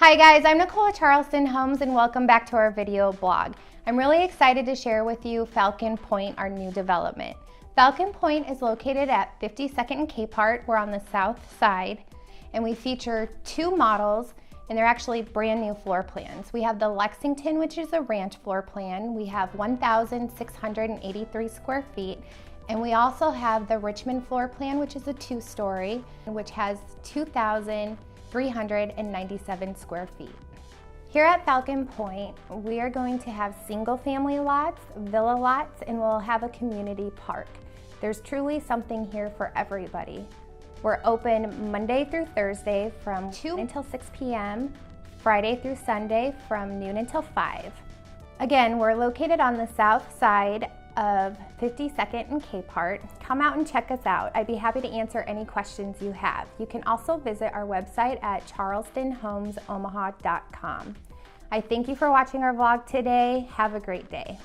Hi guys, I'm Nicole with Charleston Homes and welcome back to our video blog. I'm really excited to share with you Falcon Pointe, our new development. Falcon Pointe is located at 52nd and Capehart. We're on the south side and we feature two models and they're actually brand new floor plans. We have the Lexington, which is a ranch floor plan. We have 1,683 square feet. And we also have the Richmond floor plan, which is a two-story, which has 2,397 square feet. Here at Falcon Pointe, we are going to have single-family lots, villa lots, and we'll have a community park. There's truly something here for everybody. We're open Monday through Thursday from 2 until 6 p.m., Friday through Sunday from noon until 5. Again, we're located on the south side of 52nd and Capehart. Come out and check us out. I'd be happy to answer any questions you have. You can also visit our website at charlestonhomesomaha.com. I thank you for watching our vlog today. Have a great day.